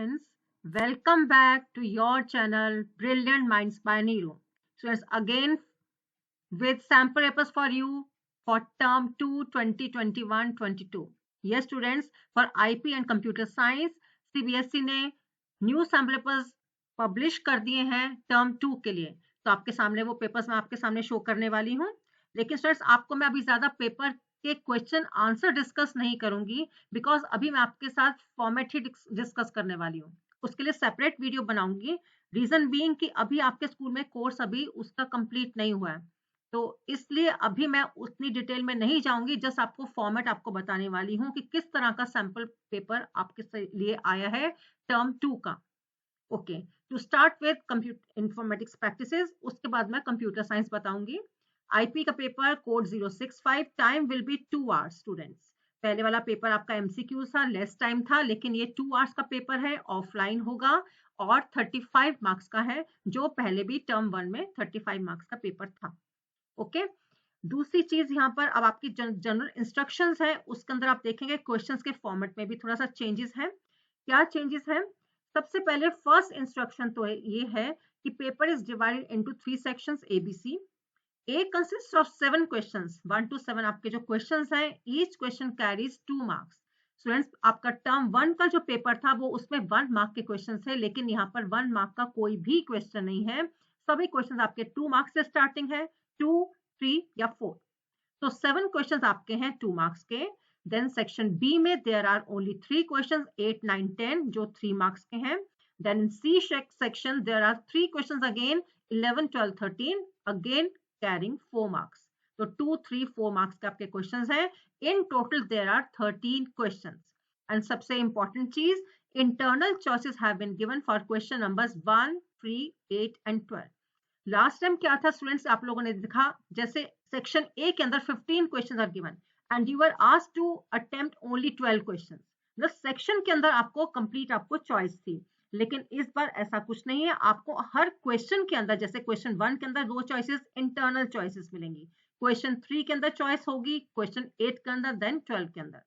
students, welcome back to your channel Brilliant Minds by Nero. Students, again with sample papers for you for term 2 2021-22. Yes students, for IP and computer science CBSE ने new sample papers publish कर दिए हैं term 2 के लिए। तो आपके सामने वो पेपर्स मैं आपके सामने शो करने वाली हूँ। लेकिन स्टूडेंट्स आपको मैं अभी ज्यादा पेपर के क्वेश्चन आंसर डिस्कस नहीं करूंगी, बिकॉज अभी मैं आपके साथ फॉर्मेट ही डिस्कस करने वाली हूँ। उसके लिए सेपरेट वीडियो बनाऊंगी। रीजन बीइंग कि अभी आपके स्कूल में कोर्स अभी उसका कंप्लीट नहीं हुआ है, तो इसलिए अभी मैं उतनी डिटेल में नहीं जाऊंगी। जस्ट आपको फॉर्मेट आपको बताने वाली हूँ कि किस तरह का सैंपल पेपर आपके लिए आया है टर्म 2 का। Okay, to start with computer informatics practices, उसके बाद मैं कंप्यूटर साइंस बताऊंगी। आईपी का paper code 065, time will be 2 hours students. पहले वाला पेपर आपका एमसीक्यू था, लेस टाइम था, लेकिन ये 2 आवर्स का पेपर है, ऑफलाइन होगा और 35 मार्क्स का है, जो पहले भी टर्म 1 में 35 मार्क्स का पेपर था। ओके, दूसरी चीज यहाँ पर अब आपकी जनरल इंस्ट्रक्शंस है, उसके अंदर आप देखेंगे क्वेश्चंस के फॉर्मेट में भी थोड़ा सा चेंजेस है। क्या चेंजेस है? सबसे पहले फर्स्ट इंस्ट्रक्शन तो ये है कि paper is divided into 3 sections ABC। A consists of 7 questions, 1 to 7 आपके जो क्वेश्चंस हैं, each question carries 2 marks. Students आपका टर्म 1 का जो पेपर था वो उसमें 1 मार्क के क्वेश्चन थे, लेकिन यहाँ पर 1 मार्क का कोई भी क्वेश्चन नहीं है। सभी क्वेश्चन आपके 2 मार्क्स से स्टार्टिंग है, 2, 3 या 4। तो 7 क्वेश्चन आपके हैं 2 मार्क्स के। देन सेक्शन बी में देयर आर ओनली 3 क्वेश्चन 8, 9, 10 जो 3 मार्क्स के हैं। Then in C section there are 3 question again 11, 12, 13 again carrying 4 marks. तो 2, 3, 4 मार्क्स के आपके क्वेश्चंस हैं। In total there are 13 questions. And सबसे इंपॉर्टेंट चीज, internal choices have been given for question numbers 1, 3, 8 and 12। Last time क्या था students, आप लोगों ने देखा जैसे सेक्शन ए के अंदर 15 question are given and you are asked to attempt only 12 question. मतलब सेक्शन के अंदर आपको कंप्लीट आपको चॉइस थी, लेकिन इस बार ऐसा कुछ नहीं है। आपको हर क्वेश्चन के अंदर, जैसे क्वेश्चन 1 के अंदर 2 चॉइसेस इंटरनल चॉइसेस मिलेंगी, क्वेश्चन 3 के अंदर चॉइस होगी, क्वेश्चन 8 के अंदर, देन 12 के अंदर।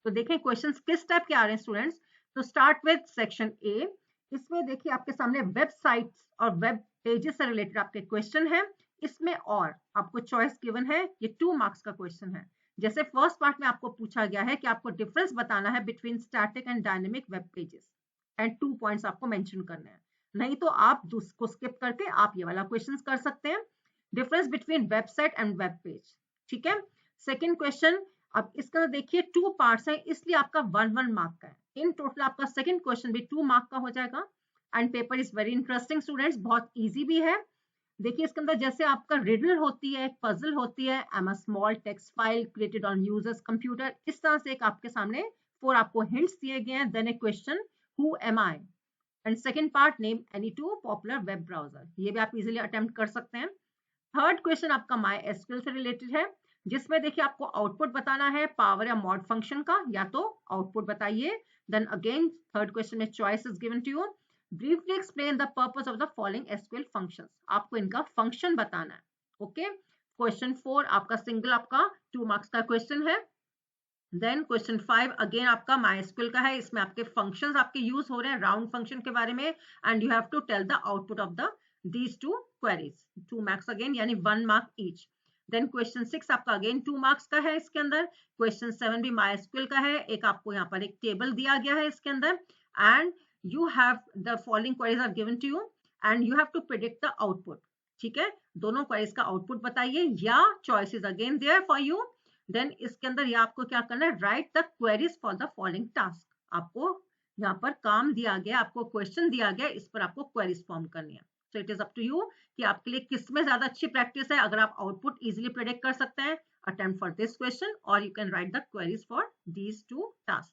तो देखें क्वेश्चंस किस टाइप के आ रहे हैं स्टूडेंट्स। तो स्टार्ट विद सेक्शन ए। इसमें देखिए आपके सामने वेबसाइट्स और वेब पेजेस से रिलेटेड आपके क्वेश्चन है। इसमें और आपको चॉइस गिवन है, ये 2 मार्क्स का क्वेश्चन है। जैसे फर्स्ट पार्ट में आपको पूछा गया है कि आपको डिफरेंस बताना है between static and dynamic web pages and 2 points आपको मेंशन करने हैं। नहीं तो आप को स्किप करके आप ये वाला क्वेश्चन कर सकते हैं, difference between website and web page. ठीक है, सेकेंड क्वेश्चन। अब इसका देखिए 2 पार्ट्स हैं, इसलिए आपका 1 मार्क का है। इन टोटल आपका सेकेंड क्वेश्चन भी 2 मार्क का हो जाएगा। And paper is very interesting students, बहुत इजी भी है। देखिए इसके अंदर जैसे आपका रिडल होती है, पजल होती है, am a small text file created on users computer, इस तरह से एक आपके सामने 4 आपको हिंट्स दिए गए हैं। Then a question, who am I, and second part, name any 2 popular web browser. ये भी आप इजीली अटेम्प्ट कर सकते हैं। थर्ड क्वेश्चन आपका माई एसक्यूएल से रिलेटेड है, जिसमें देखिए आपको आउटपुट बताना है पावर या मॉड फंक्शन का, या तो आउटपुट बताइए। देन अगेन थर्ड क्वेश्चन में choice is given to you, briefly explain the purpose of the following SQL functions. आपको इनका फंक्शन बताना है। ओके, क्वेश्चन 4 आपका सिंगल आपका 2 मार्क्स का क्वेश्चन है। देन क्वेश्चन 5 अगेन आपका MySQL का है, इसमें आपके फंक्शंस आपके यूज हो रहे हैं राउंड फंक्शन के बारे में, and you have to tell the output of the these 2 queries. 2 marks again, यानी 1 मार्क ईच। देन क्वेश्चन 6 आपका अगेन 2 मार्क्स का है इसके अंदर। क्वेश्चन 7 भी MySQL का है, एक आपको यहाँ पर एक टेबल दिया गया है इसके अंदर, and you have the following queries are given to you and you have to predict the output. ठीक है, दोनों क्वेरीज का आउटपुट बताइए, या choice is again there for you. Then इसके अंदर ये आपको क्या करना है, write the queries for the following task. आपको यहाँ पर काम दिया गया, आपको क्वेश्चन दिया गया, इस पर आपको क्वेरीज फॉर्म करनी है। So it is up to you कि आपके लिए किस में ज्यादा अच्छी प्रैक्टिस है। अगर आप आउटपुट इजीली प्रेडिक्ट कर सकते हैं, अटेम्प्ट फॉर दिस क्वेश्चन, और you can write the queries for these 2 task.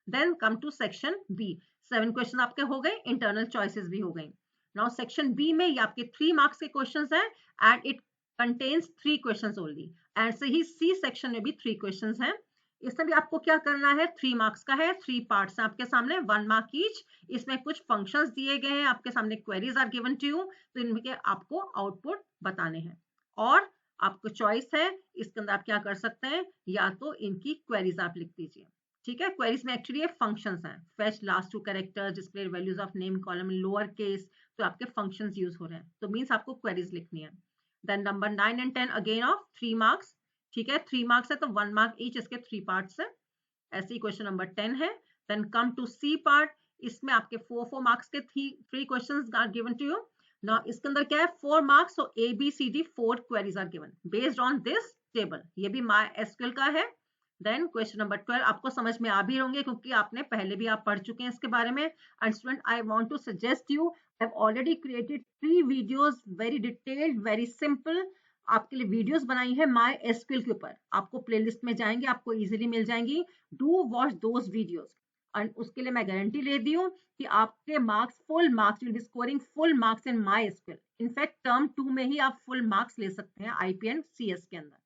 Then come to section B. 7 question आपके हो गए, इंटरनल चॉइसेस भी हो गई। नाउ सेक्शन बी में ये आपके 3 मार्क्स के क्वेश्चन है, and it contains 3 question only. ऐसे ही सी सेक्शन में भी 3 क्वेश्चंस हैं। इसमें भी आपको क्या करना है, 3 मार्क्स का है, 3 पार्ट्स हैं आपके सामने, 1 मार्क ईच। इसमें कुछ फंक्शंस दिए गए हैं आपके सामने, queries are given to you, तो इनके आपको आउटपुट बताने हैं, और आपको चॉइस है इसके अंदर आप क्या कर सकते हैं, या तो इनकी क्वेरीज आप लिख दीजिए। ठीक है, क्वेरीज में एक्चुअली ये फंक्शंस हैं, fetch last two characters, display values of name column in lower case, तो आपके फंक्शंस यूज हो रहे हैं, तो मीन्स आपको क्वेरीज लिखनी है। Then number 9 and 10 again of 3 marks, ठीक है, 3 मार्क्स है तो 1 मार्क ईच, इसके 3 पार्ट्स है। ऐसे ही क्वेश्चन नंबर 10 है। Then come to C part, इसमें आपके 4 मार्क्स के 3 questions are given to you. Now इसके अंदर क्या है, 4 marks, so A B C D 4 queries are given based on this table, ये भी माई एसक्यूएल का है। देन क्वेश्चन नंबर 12 आपको समझ में आ भी होंगे क्योंकि आपने पहले भी आप पढ़ चुके हैं इसके बारे में। And student, I want to suggest you, I have already created 3 videos, very detailed, very simple, आपके लिए वीडियोस बनाई है माई एसक्यूएल के ऊपर, आपको प्लेलिस्ट में जाएंगे, आपको इजीली मिल जाएंगी। Do watch those videos, and उसके लिए मैं गारंटी ले दी हूँ कि आपके marks, full marks, will be scoring full marks in my SQL. In fact term 2 में ही आप फुल मार्क्स ले सकते हैं आईपी एंड सीएस के अंदर,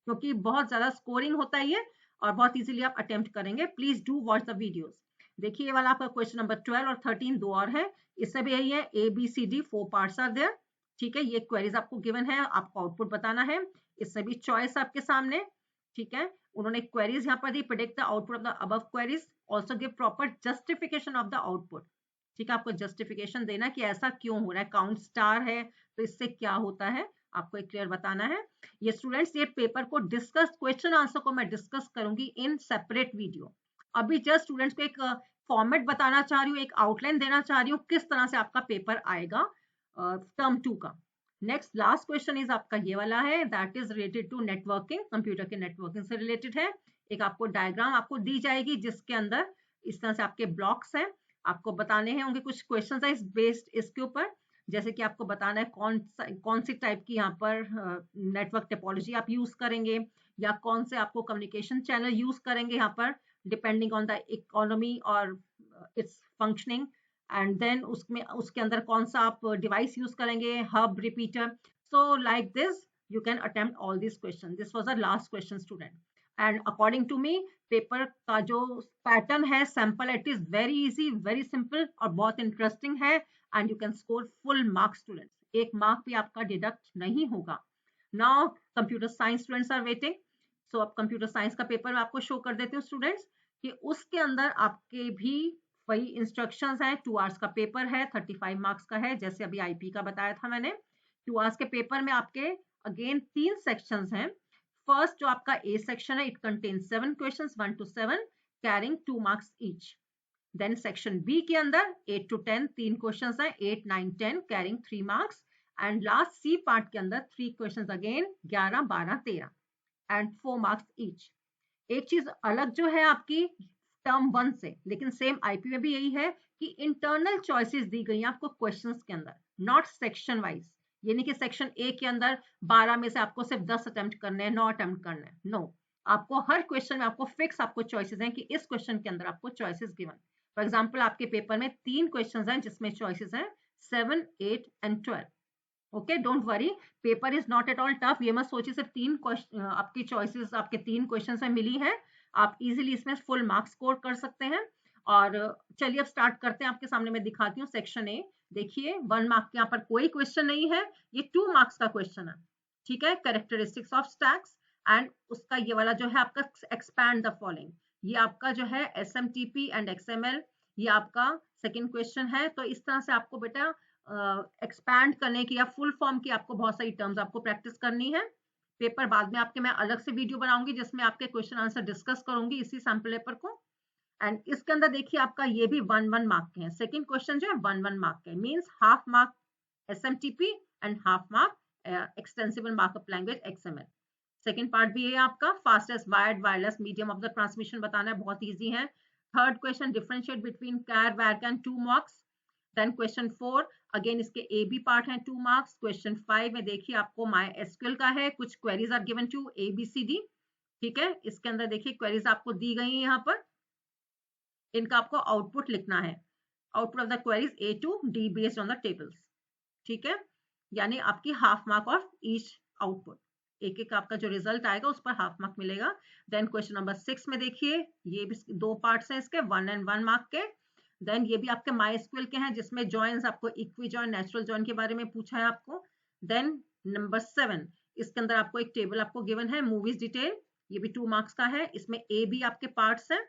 क्योंकि बहुत ज्यादा स्कोरिंग होता है ये और बहुत इजीली आप अटेम्प्ट करेंगे। Please do watch the videos. देखिए ये वाला आपका क्वेश्चन नंबर 12 और 13 दो और है, इससे भी यही है, A B C D 4 parts are there, ठीक है। ये क्वेरीज आपको गिवन है, आपको आउटपुट बताना है, इससे भी चॉइस आपके सामने, ठीक है। उन्होंने क्वेरीज यहाँ पर दी, predict the output of the above queries, also give proper justification of the output, ठीक है। आपको जस्टिफिकेशन देना कि ऐसा क्यों हो रहा है, काउंट स्टार है तो इससे क्या होता है, आपको एक क्लियर बताना है। ये स्टूडेंट्स, ये पेपर को डिस्कस, क्वेश्चन आंसर को मैं डिस्कस करूंगी इन सेपरेट वीडियो। अभी जस्ट स्टूडेंट्स को एक फॉर्मेट बताना चाह रही हूँ, एक आउटलाइन देना चाह रही हूँ किस तरह से आपका पेपर आएगा टर्म 2 का। नेक्स्ट लास्ट क्वेश्चन इज आपका ये वाला है, that is related to networking, computer के नेटवर्किंग से रिलेटेड है। एक आपको डायग्राम आपको दी जाएगी जिसके अंदर इस तरह से आपके ब्लॉक्स हैं, आपको बताने हैं, उनके कुछ क्वेश्चन है बेस्ड इसके ऊपर, जैसे कि आपको बताना है कौन सी टाइप की यहाँ पर नेटवर्क टोपोलॉजी आप यूज करेंगे, या कौन से आपको कम्युनिकेशन चैनल यूज करेंगे यहाँ पर, डिपेंडिंग ऑन द इकोनॉमी और इट्स फंक्शनिंग। एंड देन उसमें उसके अंदर कौन सा आप डिवाइस यूज करेंगे, hub, repeater. So like this you can attempt all this question. This was the last question student, and according to me paper का जो पैटर्न है, sample, it is very easy, very simple और बहुत interesting है, and you can score full marks students, 1 mark भी आपका deduct नहीं होगा। Now computer science students are waiting, so अब कंप्यूटर साइंस का पेपर मैं आपको शो कर देती हूँ स्टूडेंट्स, कि उसके अंदर आपके भी वही इंस्ट्रक्शंस हैं। 2 आवर्स का पेपर है, 35 मार्क्स का है, जैसे अभी आईपी का बताया था मैंने। 2 आवर्स के पेपर में आपके अगेन 3 सेक्शंस हैं। फर्स्ट जो आपका ए सेक्शन है, it contains 7 questions 1 to 7 carrying 2 marks each. Then section B के अंदर 8 to 10 3 क्वेश्चंस हैं, 8, 9, 10 carrying 3 marks. And last C part के अंदर 3 questions again 11, 12, 13 and 4 marks each. एक चीज अलग जो है आपकी टर्म 1 से, लेकिन सेम आईपी में भी यही है कि इंटरनल चॉइसेस दी गई हैं आपको क्वेश्चंस के अंदर, नॉट सेक्शन वाइज। ये नहीं कि सेक्शन ए के अंदर 12 में से आपको सिर्फ 10 अटेम्प्ट करने हैं, 9 अटेम्प्ट करने हैं, नो। आपको हर क्वेश्चन में आपको फिक्स आपको चॉइसेस हैं कि इस क्वेश्चन के अंदर आपको चॉइसेस गिवन। फॉर एग्जाम्पल आपके पेपर में 3 क्वेश्चन हैं जिसमें चॉइसेस हैं 7, 8 and 12। Okay, don't worry, paper is not at all tough. ये मत सोचिए सिर्फ 3 आपकी चॉइसेस आपके 3 क्वेश्चन में मिली है, आप इजीली इसमें फुल मार्क्स स्कोर कर सकते हैं। और चलिए अब स्टार्ट करते हैं, आपके सामने मैं दिखाती हूँ सेक्शन ए। देखिए 1 मार्क के यहाँ पर कोई क्वेश्चन नहीं है, ये 2 मार्क्स का क्वेश्चन है, ठीक है। कैरेक्टरिस्टिक्स ऑफ स्टैक्स, एंड उसका ये वाला जो है आपका एक्सपैंड द फॉलोइंग, ये आपका जो है एसएमटीपी एंड एक्सएमएल, ये आपका सेकेंड क्वेश्चन है। तो इस तरह से आपको बेटा एक्सपैंड करने की या फुल फॉर्म की आपको बहुत सारी टर्म्स आपको प्रैक्टिस करनी है। पेपर बाद में आपके मैं अलग से वीडियो बनाऊंगी जिसमें आपके क्वेश्चन आंसर डिस्कस करूंगी इसी सैंपल पेपर को। एंड इसके अंदर देखिए आपका ये भी 1-1 मार्क के हैं, सेकंड क्वेश्चन जो है 1-1 मार्क के, means half mark SMTP and half mark extensible markup language XML. Second part भी है आपका, fastest wired wireless medium of the transmission बताना है, बहुत ईजी है। थर्ड क्वेश्चन, डिफरेंशिएट बिटवीन कैर वैरकैन, 2 मार्क्स। देन क्वेश्चन 4 अगेन इसके ए बी पार्ट हैं, 2 marks. Question 5 में देखिए आपको माई एसक्यूएल का है, कुछ queries are given to A B C D, ठीक है। इसके अंदर देखिए क्वेरीज आपको दी गई है यहाँ पर, इनका आपको आउटपुट लिखना है, output of the queries A to D based on the tables, ठीक है। यानी आपकी half mark of each output, एक एक आपका जो रिजल्ट आएगा उस पर हाफ मार्क मिलेगा। देन क्वेश्चन नंबर 6 में देखिए ये भी 2 पार्ट्स हैं इसके, 1 and 1 मार्क के। देन ये भी आपके माई एसक्यूएल के हैं जिसमें जॉइंस आपको इक्वी जॉइन, नेचुरल जॉइन के बारे में पूछा है आपको। देन नंबर 7 इसके अंदर आपको एक टेबल आपको गिवन है, मूवीज डिटेल, ये भी 2 मार्क्स का है, इसमें ए बी आपके पार्ट्स हैं,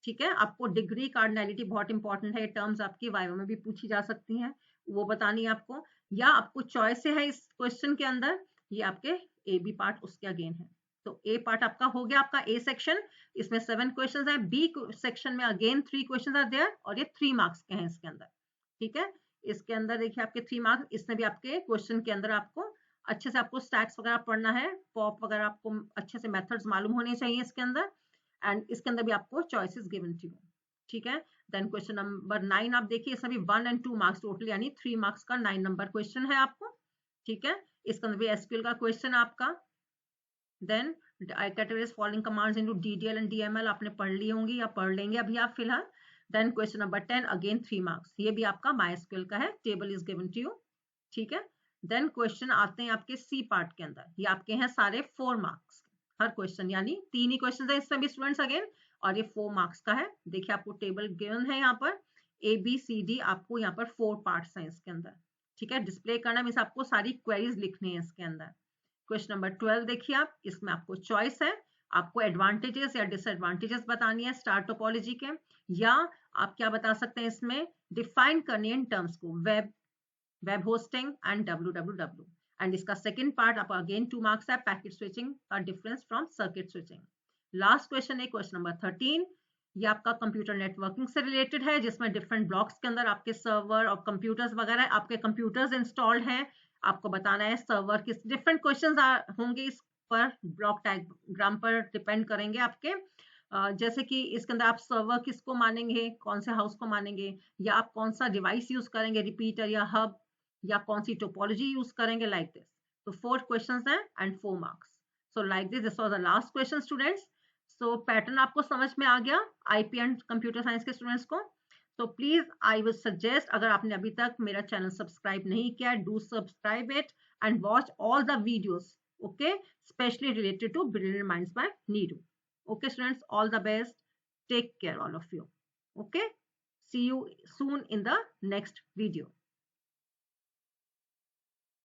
ठीक है, आपको डिग्री कार्डिनैलिटी बहुत इंपॉर्टेंट है, ये टर्म्स आपकी वाइवा में भी पूछी जा सकती हैं, वो बतानी है आपको, या आपको चॉइस है इस क्वेश्चन के अंदर, ये आपके ए बी पार्ट उसके अगेन है। तो ए पार्ट आपका हो गया, आपका ए सेक्शन, इसमें 7 क्वेश्चंस हैं, बी सेक्शन में अगेन 3 क्वेश्चंस आर देयर और ये 3 मार्क्स के हैं इसके अंदर। ठीक है, इसके अंदर देखिए आपके 3 मार्क्स, इसमें भी आपके क्वेश्चन के अंदर आपको अच्छे से आपको स्टैट्स वगैरह पढ़ना है, पॉप वगैरह आपको अच्छे से मेथड्स मालूम होने चाहिए इसके अंदर, एंड इसके अंदर भी आपको चॉइसेस गिवन टू यू। ठीक है, देन क्वेश्चन नंबर 9 आप देखिए, इसमें भी 1 एंड 2 मार्क्स टोटल, यानी 3 मार्क्स का 9 नंबर क्वेश्चन है आपको। ठीक है, इसके अंदर भी एसक्यूएल का क्वेश्चन आपका। Then categories following commands into DDL and DML आपने पढ़ ली होंगी या पढ़ लेंगे अभी आप फिलहाल। Then question number 10 again 3 marks, ये भी आपका माई एसक्यूएल का है, table is given to you. ठीक है, देन क्वेश्चन आते हैं आपके सी पार्ट के अंदर, ये आपके हैं सारे 4 मार्क्स हर क्वेश्चन, यानी 3 ही क्वेश्चन है इसमें भी स्टूडेंट्स अगेन, और ये 4 मार्क्स का है। देखिए आपको टेबल गिवन है यहाँ पर, ए बी सी डी, आपको यहाँ पर 4 पार्ट्स हैं इसके अंदर। ठीक है, डिस्प्ले करना मीन्स आपको सारी क्वेरीज लिखनी है इसके अंदर। क्वेश्चन नंबर 12 देखिए आप, इसमें आपको चॉइस है, आपको एडवांटेजेस या डिसएडवांटेजेस बतानी है स्टार टोपोलॉजी के, या आप क्या बता सकते हैं इसमें, डिफाइन करनी है इन टर्म्स को, web hosting and www। And इसका सेकंड पार्ट आप अगेन 2 मार्क्स है, पैकेट स्विचिंग का difference from circuit switching. Last question है क्वेश्चन नंबर 13, ये आपका कंप्यूटर नेटवर्किंग से रिलेटेड है, जिसमें डिफरेंट ब्लॉक्स के अंदर आपके सर्वर और कंप्यूटर्स वगैरह, आपके कंप्यूटर्स इंस्टॉल्ड हैं, आपको बताना है सर्वर किस, डिफरेंट क्वेश्चंस होंगे इस पर, ब्लॉक डायग्राम पर डिपेंड करेंगे आपके, जैसे कि इसके अंदर आप सर्वर किसको मानेंगे, कौन से हाउस को मानेंगे, या आप कौन सा डिवाइस यूज करेंगे, रिपीटर या हब, या कौन सी टोपोलॉजी यूज करेंगे, लाइक दिस। तो 4 क्वेश्चंस हैं and 4 marks. So like this was the last question students. So pattern आपको समझ में आ गया आईपी एंड कंप्यूटर साइंस के स्टूडेंट्स को। तो प्लीज आई विल सजेस्ट, अगर आपने अभी तक मेरा चैनल सब्सक्राइब नहीं किया, do subscribe it and watch all the videos, okay, especially related to Brilliant Minds by Neeru. Okay students, all the best, take care all of you. Okay, see you soon in the next video.